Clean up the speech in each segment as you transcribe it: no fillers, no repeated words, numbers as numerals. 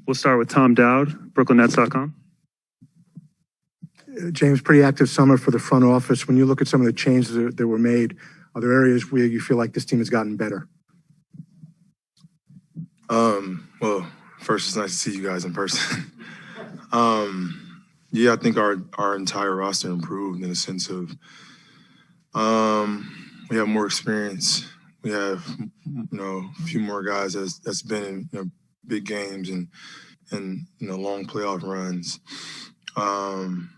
We'll start with Tom Dowd, BrooklynNets.com. James, pretty active summer for the front office. When you look at some of the changes that were made, are there areas where you feel like this team has gotten better? Well, first, it's nice to see you guys in person. Yeah, I think our entire roster improved in the sense of we have more experience. We have, a few more guys that's been in, big games and long playoff runs. And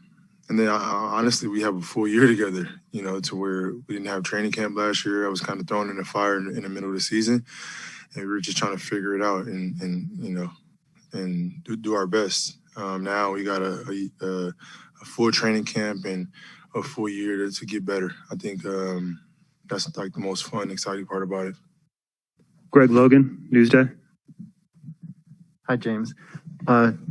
then honestly, we have a full year together, to where we didn't have training camp last year. I was kind of thrown in the fire in the middle of the season, and we were just trying to figure it out and do our best. Now we got a full training camp and a full year to get better. I think that's like the most fun, exciting part about it. Greg Logan, Newsday. Hi, James.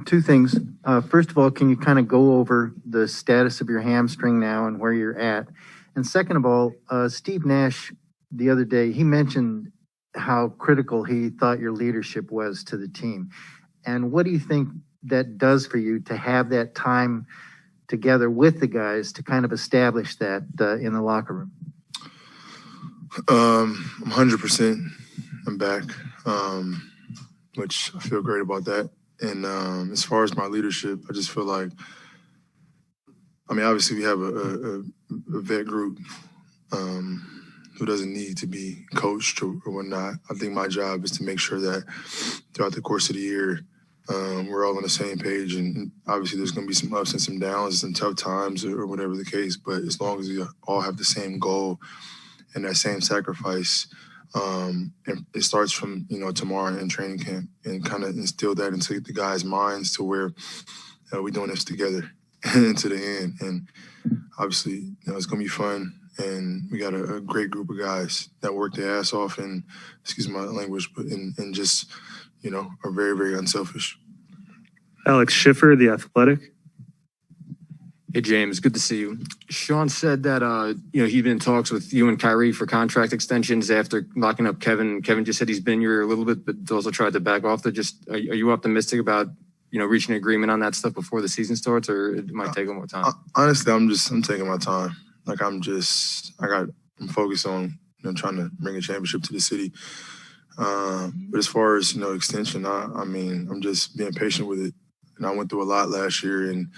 Two things. First of all, can you kind of go over the status of your hamstring now and where you're at? And second of all, Steve Nash, the other day, he mentioned how critical he thought your leadership was to the team. And what do you think that does for you to have that time together with the guys to kind of establish that in the locker room? I'm 100%. I'm back, which I feel great about that. And as far as my leadership, I just feel like, obviously we have a vet group who doesn't need to be coached or whatnot. I think my job is to make sure that throughout the course of the year, we're all on the same page. And obviously there's going to be some ups and some downs, some tough times or whatever the case. But as long as we all have the same goal and that same sacrifice, and it starts from, tomorrow in training camp and kind of instill that into the guys' minds to where we're doing this together to the end. And obviously, it's going to be fun. And we got a great group of guys that work their ass off and, excuse my language, but and just, are very, very unselfish. Alex Schiffer, The Athletic. Hey, James, good to see you. Sean said that, he'd been in talks with you and Kyrie for contract extensions after locking up Kevin. Kevin just said he's been here a little bit, but also tried to back off. Are you optimistic about, reaching an agreement on that stuff before the season starts, or it might take more time? Honestly, I'm taking my time. Like I'm focused on, trying to bring a championship to the city. But as far as, extension, I'm just being patient with it. And I went through a lot last year, and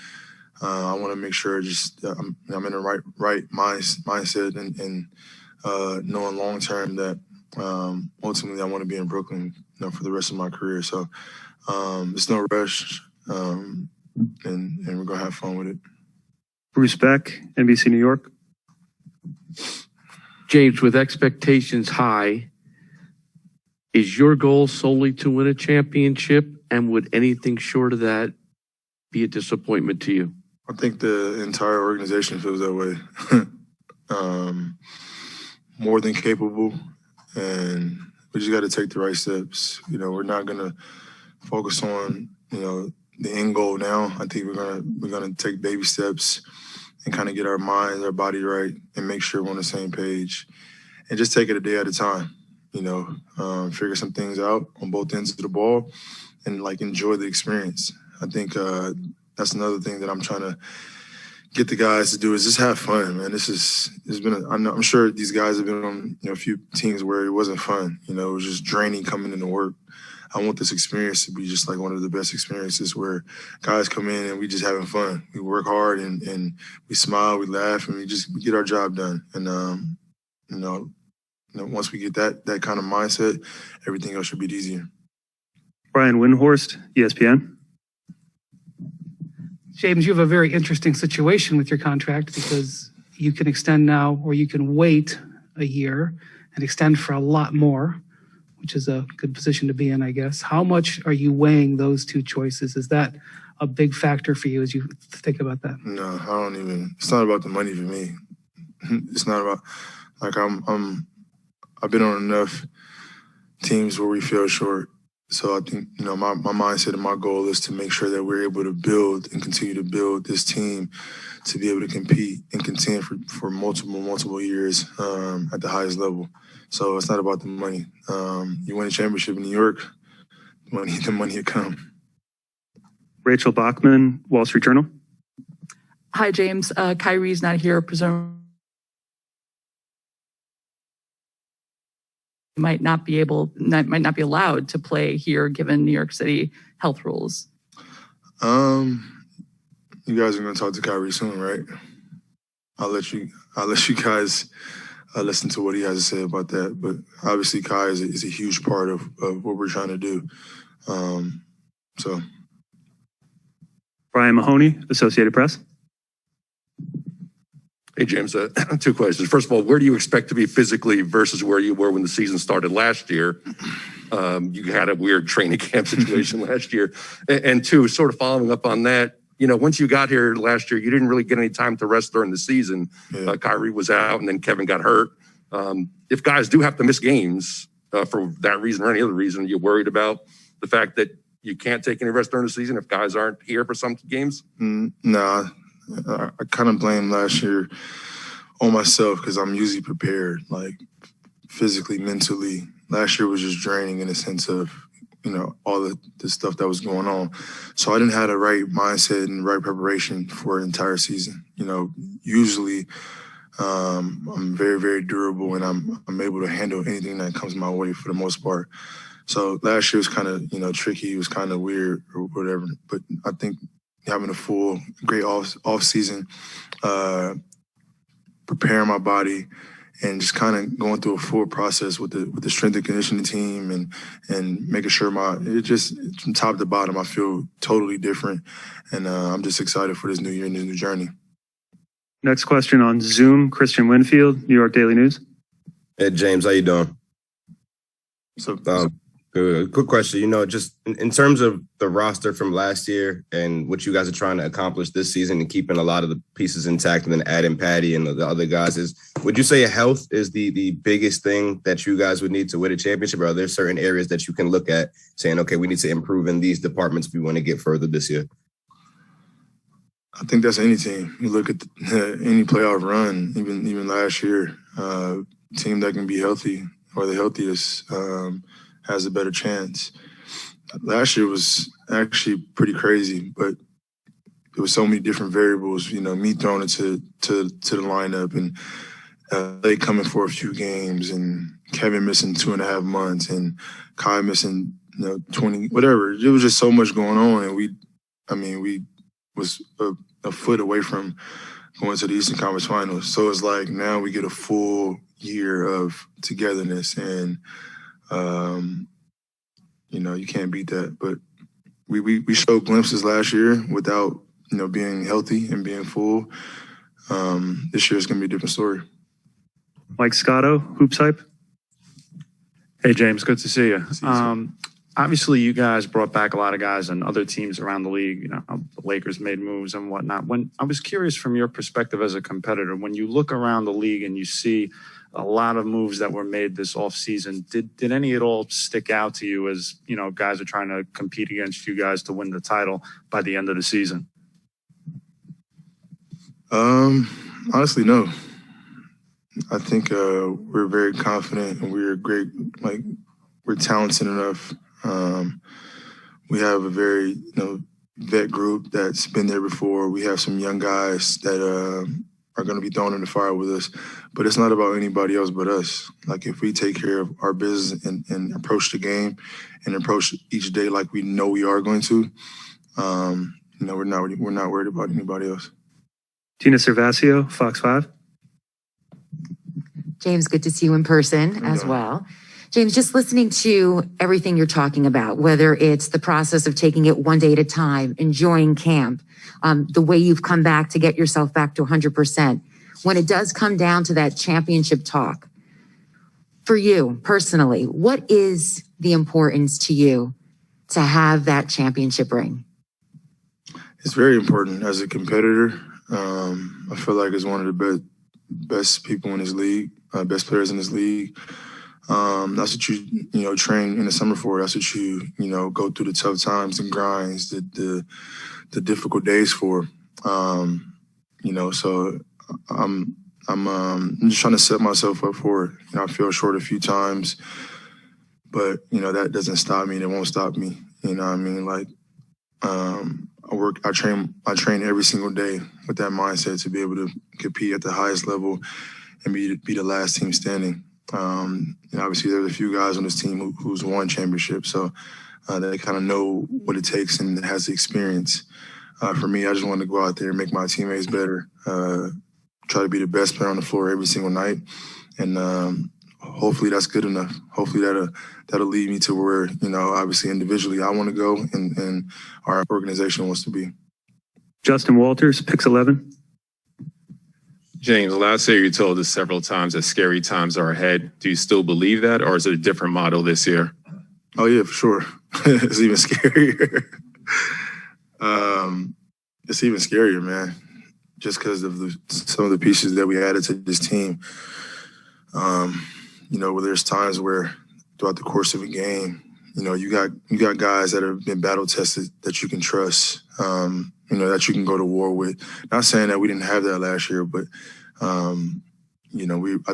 I want to make sure I'm in the right mindset and knowing long term that ultimately I want to be in Brooklyn, for the rest of my career. So it's no rush, and we're gonna have fun with it. Bruce Beck, NBC New York. James, with expectations high, is your goal solely to win a championship? And would anything short of that be a disappointment to you? I think the entire organization feels that way. More than capable, and we just got to take the right steps. We're not gonna focus on the end goal now. I think we're gonna take baby steps and kind of get our minds, our body right, and make sure we're on the same page, and just take it a day at a time. Figure some things out on both ends of the ball, and enjoy the experience. I think that's another thing that I'm trying to get the guys to do is just have fun, man. I'm sure these guys have been on a few teams where it wasn't fun. It was just draining coming into work. I want this experience to be just like one of the best experiences where guys come in and we just having fun. We work hard and we smile, we laugh, and we get our job done. And once we get that kind of mindset, everything else should be easier. Brian Windhorst, ESPN. James, you have a very interesting situation with your contract because you can extend now or you can wait a year and extend for a lot more, which is a good position to be in, I guess. How much are you weighing those two choices? Is that a big factor for you as you think about that? No, I don't even. It's not about the money for me. It's not about I've been on enough teams where we fell short. So I think, my mindset and my goal is to make sure that we're able to build and continue to build this team to be able to compete and contend for multiple years at the highest level. So it's not about the money. You win a championship in New York, the money will come. Rachel Bachman, Wall Street Journal. Hi, James. Kyrie's not here. Presumably might not be allowed to play here given New York City health rules. You guys are gonna talk to Kyrie soon, right? I'll let you guys listen to what he has to say about that. But obviously, Kai is a huge part of what we're trying to do. So, Brian Mahoney, Associated Press. Hey, James, 2 questions. First of all, where do you expect to be physically versus where you were when the season started last year? You had a weird training camp situation last year. And 2, sort of following up on that, once you got here last year, you didn't really get any time to rest during the season. Yeah. Kyrie was out and then Kevin got hurt. If guys do have to miss games for that reason or any other reason, you're worried about the fact that you can't take any rest during the season if guys aren't here for some games? Nah, I kind of blame last year on myself because I'm usually prepared, like physically, mentally. Last year was just draining in the sense of, all the stuff that was going on. So I didn't have the right mindset and right preparation for an entire season. Usually I'm very, very durable and I'm able to handle anything that comes my way for the most part. So last year was kind of, tricky. It was kind of weird or whatever. But I think having a great off season, preparing my body, and just kind of going through a full process with the strength and conditioning team and making sure it just from top to bottom, I feel totally different. And I'm just excited for this new year and this new journey. Next question on Zoom, Christian Winfield, New York Daily News. Hey, James, how you doing? So Good. Quick question. Just in terms of the roster from last year and what you guys are trying to accomplish this season and keeping a lot of the pieces intact and then adding Patty and the other guys, would you say health is the biggest thing that you guys would need to win a championship? Or are there certain areas that you can look at saying, okay, we need to improve in these departments if we want to get further this year? I think that's any team. You look at any playoff run, even last year, team that can be healthy or the healthiest has a better chance. Last year was actually pretty crazy, but there was so many different variables. Me throwing it to the lineup and they coming for a few games and Kevin missing 2.5 months and Kai missing 20, whatever. There was just so much going on, and we was a foot away from going to the Eastern Conference Finals. So it's like now we get a full year of togetherness, and you can't beat that. But we showed glimpses last year without being healthy and being full. This year is going to be a different story. Mike Scotto, Hoops Hype. Hey, James, good to see you. See you, Obviously, you guys brought back a lot of guys and other teams around the league. The Lakers made moves and whatnot. When I was curious from your perspective as a competitor, when you look around the league and you see a lot of moves that were made this offseason, did any at all stick out to you as, guys are trying to compete against you guys to win the title by the end of the season? Honestly, no. I think we're very confident and we're great. We're talented enough. We have a very, vet group that's been there before. We have some young guys that are going to be thrown in the fire with us. But it's not about anybody else but us. If we take care of our business and approach the game and approach each day like we know we are going to, we're not worried about anybody else. Tina Cervasio, Fox 5. James, good to see you in person as well. James, just listening to everything you're talking about, whether it's the process of taking it one day at a time, enjoying camp, the way you've come back to get yourself back to 100%. When it does come down to that championship talk, for you personally, what is the importance to you to have that championship ring? It's very important as a competitor. I feel like it's one of the best people in this league, best players in this league. That's what you train in the summer for. That's what you go through the tough times and grinds, the difficult days for. So I'm just trying to set myself up for it. I feel short a few times, but that doesn't stop me. And it won't stop me. You know what I mean? I train every single day with that mindset to be able to compete at the highest level and be the last team standing. And obviously, there's a few guys on this team who's won championships, so they kind of know what it takes and has the experience. For me, I just want to go out there and make my teammates better, try to be the best player on the floor every single night, and hopefully that's good enough. Hopefully that'll lead me to where, obviously individually I want to go and our organization wants to be. Justin Walters, Pix 11. James, last year you told us several times that scary times are ahead. Do you still believe that, or is it a different model this year? Oh yeah, for sure. It's even scarier. It's even scarier, man. Just because of some of the pieces that we added to this team. Where there's times where throughout the course of a game, you got guys that have been battle tested that you can trust, that you can go to war with. Not saying that we didn't have that last year, but I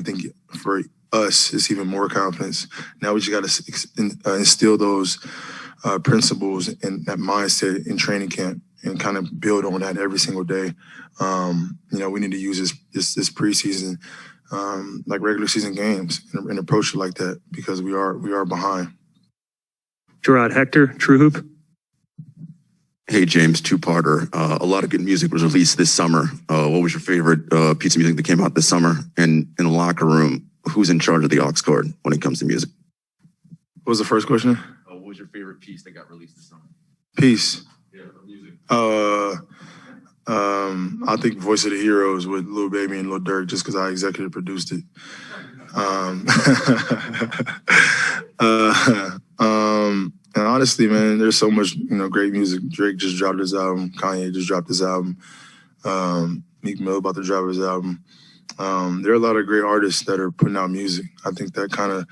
think for us it's even more confidence. Now we just got to instill those principles and that mindset in training camp and kind of build on that every single day. We need to use this preseason like regular season games and approach it like that because we are behind. Gerard Hector, True Hoop. Hey, James, two-parter. A lot of good music was released this summer. What was your favorite piece of music that came out this summer? And in the locker room, who's in charge of the aux cord when it comes to music? What was the first question? What was your favorite piece that got released this summer? Piece? Yeah, music. I think Voice of the Heroes with Lil Baby and Lil Durk just because I executive produced it. And honestly, man, there's so much, great music. Drake just dropped his album. Kanye just dropped his album. Meek Mill about to drop his album. There are a lot of great artists that are putting out music. I think that kind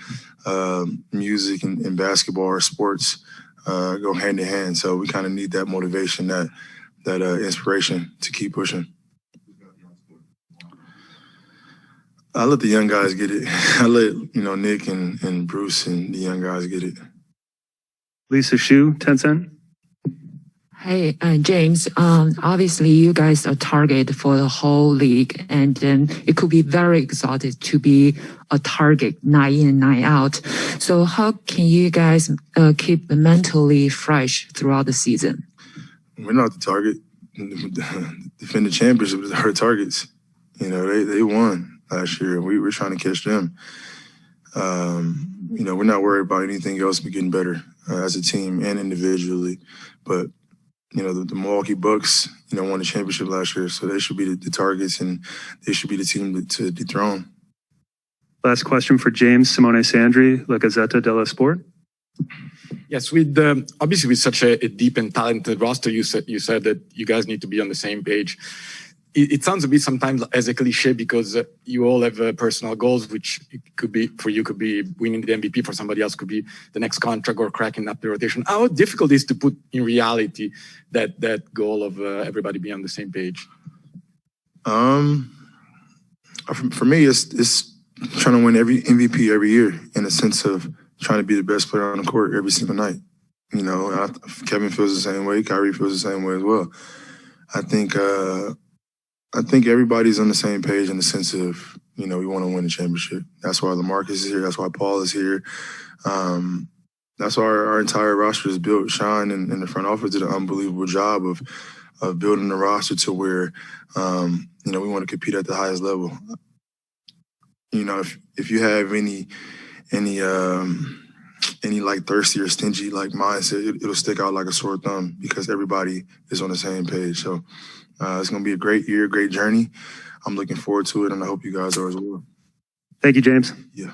of music and basketball or sports go hand in hand. So we kind of need that motivation, that inspiration to keep pushing. I let the young guys get it. I let, Nick and Bruce and the young guys get it. Lisa Shu, 10 Cent. Hey, James, obviously you guys are target for the whole league, and it could be very exotic to be a target night in, night out. So how can you guys keep mentally fresh throughout the season? We're not the target. Defend the championship is our targets. They won last year. We were trying to catch them. We're not worried about anything else but getting better as a team and individually. But, the Milwaukee Bucks, won the championship last year, so they should be the targets and they should be the team to dethrone. Last question for James Simone Sandri, La Gazzetta dello Sport. Yes, obviously with such a deep and talented roster, you said that you guys need to be on the same page. It sounds a bit sometimes as a cliche because you all have personal goals, which could be winning the MVP. For somebody else, could be the next contract or cracking up the rotation. How difficult is it to put in reality that goal of everybody being on the same page? For me, it's trying to win every MVP every year in a sense of trying to be the best player on the court every single night. Kevin feels the same way. Kyrie feels the same way as well. I think everybody's on the same page in the sense of, we want to win the championship. That's why LaMarcus is here. That's why Paul is here. That's why our entire roster is built. Sean and the front office did an unbelievable job of building the roster to where, we want to compete at the highest level. If you have any like thirsty or stingy like mindset, it'll stick out like a sore thumb because everybody is on the same page. So it's going to be a great year, great journey. I'm looking forward to it, and I hope you guys are as well. Thank you, James. Yeah.